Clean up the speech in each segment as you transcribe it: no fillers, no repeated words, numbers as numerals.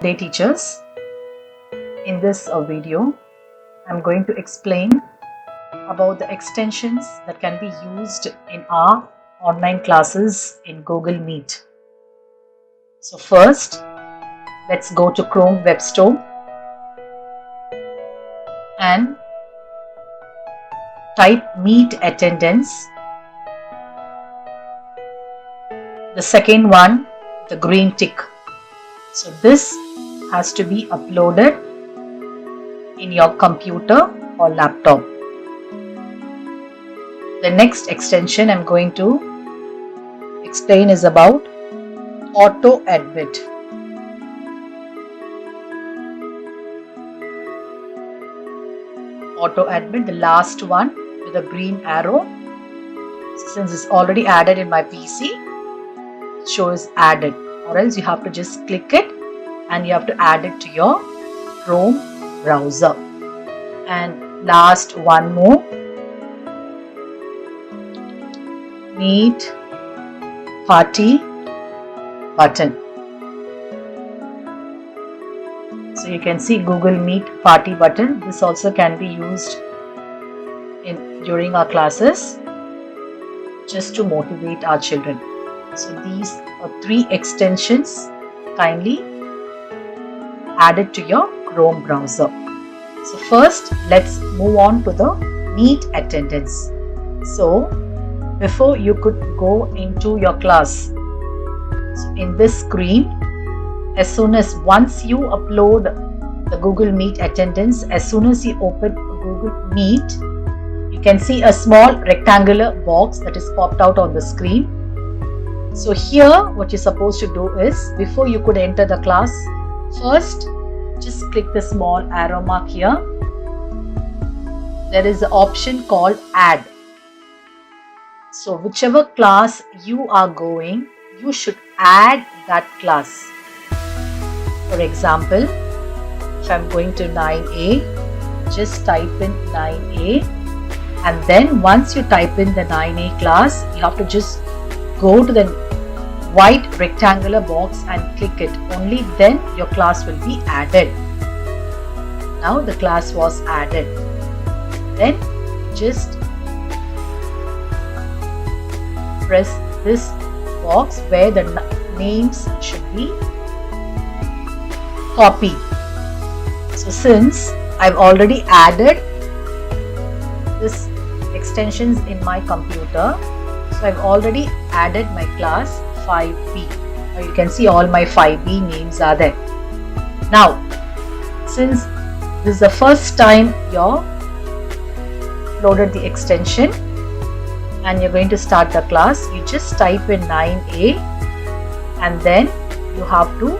Day teachers, in this video I'm going to explain about the extensions that can be used in our online classes in Google Meet. So first, let's go to Chrome Web Store and type Meet Attendance. The second one, the green tick. So this has to be uploaded in your computer or laptop. The next extension I'm going to explain is about Auto Admit. Auto Admit, the last one with a green arrow. Since it's already added in my PC, it shows added, or else you have to just click it and you have to add it to your Chrome browser. And last one more, Meet Party button. So you can see Google Meet Party button. This also can be used during our classes just to motivate our children. So these are 3 extensions. Kindly add it to your Chrome browser. So first, let's move on to the Meet Attendance. So before you could go into your class, so in this screen, once you upload the Google Meet Attendance, as soon as you open Google Meet, you can see a small rectangular box that is popped out on the screen. So here what you're supposed to do is, before you could enter the class, first just click the small arrow mark here. There is an option called Add. So whichever class you are going, you should add that class. For example, if I'm going to 9A, just type in 9A, and then once you type in the 9A class, you have to just go to the white rectangular box and click it. Only then your class will be added. Now the class was added. Then just press this box where the names should be copied. So since I've already added this extensions in my computer, so I've already added my class 5B. Now you can see all my 5B names are there. Now, since this is the first time you're loaded the extension and you're going to start the class, you just type in 9A and then you have to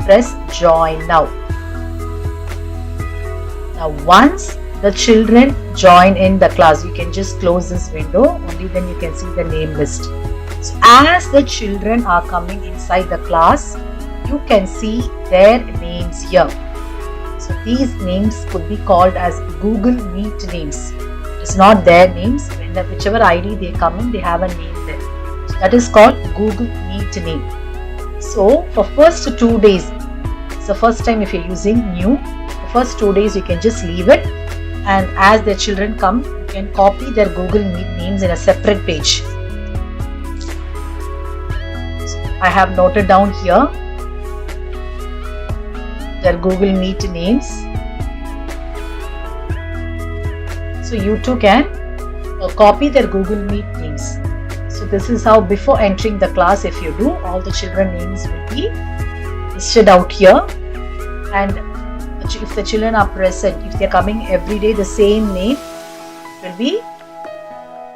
press join now. Now once the children join in the class, you can just close this window, only then you can see the name list. So as the children are coming inside the class, you can see their names here. So these names could be called as Google Meet names. It's not their names. Whichever ID they come in, they have a name there. So that is called Google Meet name. So for first 2 days, it's the first time if you're using new, the first 2 days you can just leave it, and as the children come, you can copy their Google Meet names in a separate page. So I have noted down here their Google Meet names. So you too can copy their Google Meet names. So this is how, before entering the class, if you do, all the children names will be listed out here, and if the children are present, if they are coming every day, the same name will be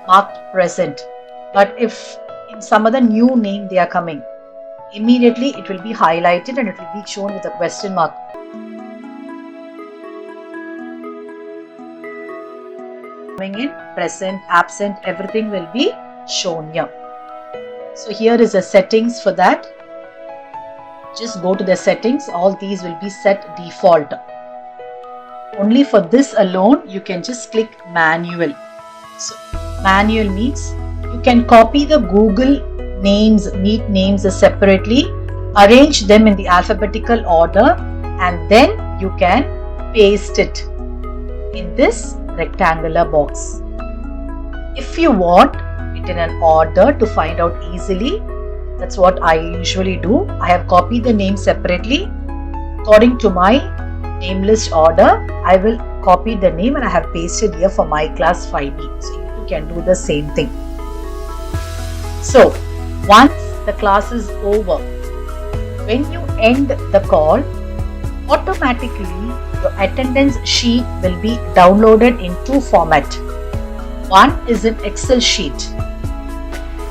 marked present. But if in some other new name they are coming, immediately it will be highlighted and it will be shown with a question mark. Coming in, present, absent, everything will be shown here. So here is the settings for that. Just go to the settings, all these will be set default. Only for this alone, you can just click manual. So manual means you can copy the Google names, Meet names separately, arrange them in the alphabetical order, and then you can paste it in this rectangular box. If you want it in an order to find out easily, that's what I usually do. I have copied the name separately according to my name list order. I will copy the name and I have pasted here for my class 5B. So you can do the same thing. So once the class is over, when you end the call, automatically your attendance sheet will be downloaded in two formats. One is in Excel sheet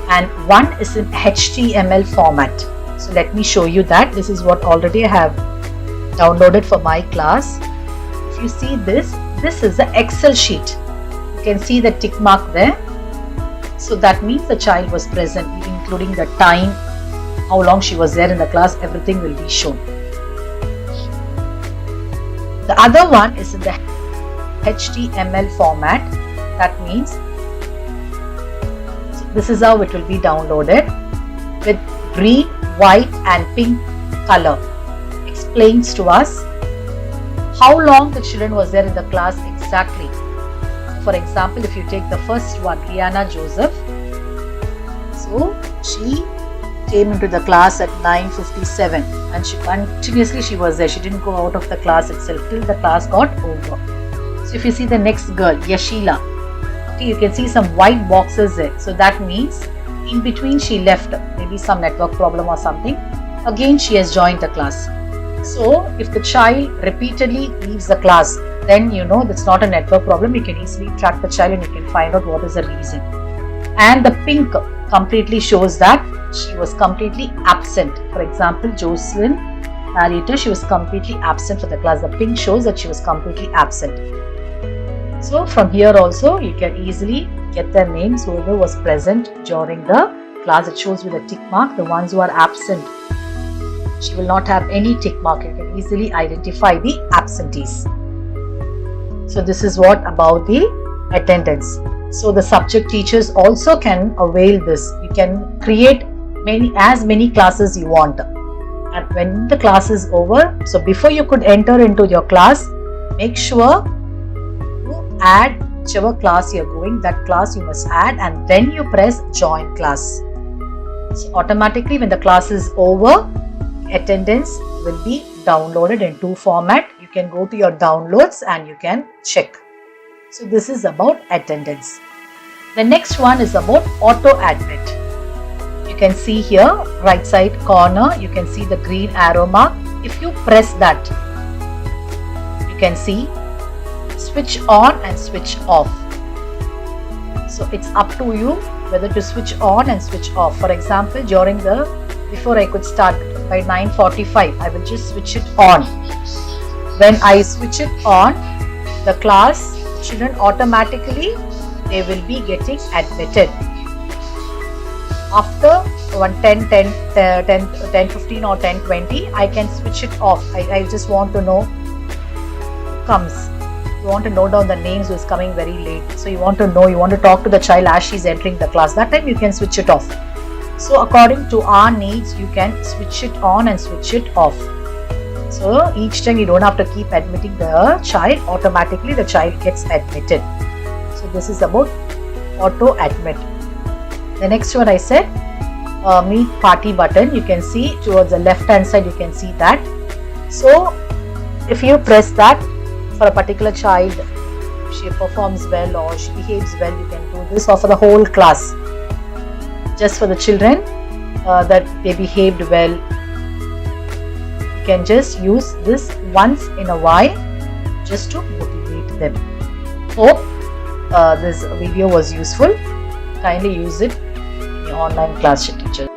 and one is in HTML format. So let me show you that. This is what already I have downloaded for my class. If you see this is the Excel sheet. You can see the tick mark there. So that means the child was present, including the time, how long she was there in the class, everything will be shown. The other one is in the HTML format. That means this is how it will be downloaded with green, white and pink color. Explains to us how long the children was there in the class exactly. For example, if you take the first one, Rihanna Joseph. So she came into the class at 9:57 and she was there. She didn't go out of the class itself till the class got over. So if you see the next girl, Yashila, okay, you can see some white boxes there. So that means in between she left, maybe some network problem or something. Again she has joined the class. So if the child repeatedly leaves the class, then you know that's not a network problem. You can easily track the child and you can find out what is the reason. And the pink completely shows that she was completely absent. For example, Jocelyn Narrator, she was completely absent for the class. The pink shows that she was completely absent. So from here also you can easily get their names, whoever was present during the class. It shows with a tick mark. The ones who are absent, she will not have any tick mark. You can easily identify the absentees. So this is what about the attendance. So the subject teachers also can avail this. You can create as many classes you want. And when the class is over, so before you could enter into your class, make sure you add whichever class you are going, that class you must add, and then you press join class. So automatically when the class is over, attendance will be downloaded in two format. You can go to your downloads and you can check. So this is about attendance. The next one is about auto admit. You can see here right side corner, you can see the green arrow mark. If you press that, you can see switch on and switch off. So it's up to you whether to switch on and switch off. For example, before I could start by 9:45, I will just switch it on. When I switch it on, the class children automatically they will be getting admitted. After 10, 15 or 10:20, I can switch it off. I just want to know who comes. You want to note down the names who is coming very late. So you want to know, you want to talk to the child as she is entering the class. That time you can switch it off. So according to our needs, you can switch it on and switch it off. So each time you don't have to keep admitting the child, automatically the child gets admitted. So this is about auto admit. The next one I said, meet party button. You can see towards the left hand side, you can see that. So if you press that for a particular child, if she performs well or she behaves well, you can do this, or for the whole class. Just for the children that they behaved well, you can just use this once in a while just to motivate them. Hope this video was useful. Kindly use it in your online class, teacher.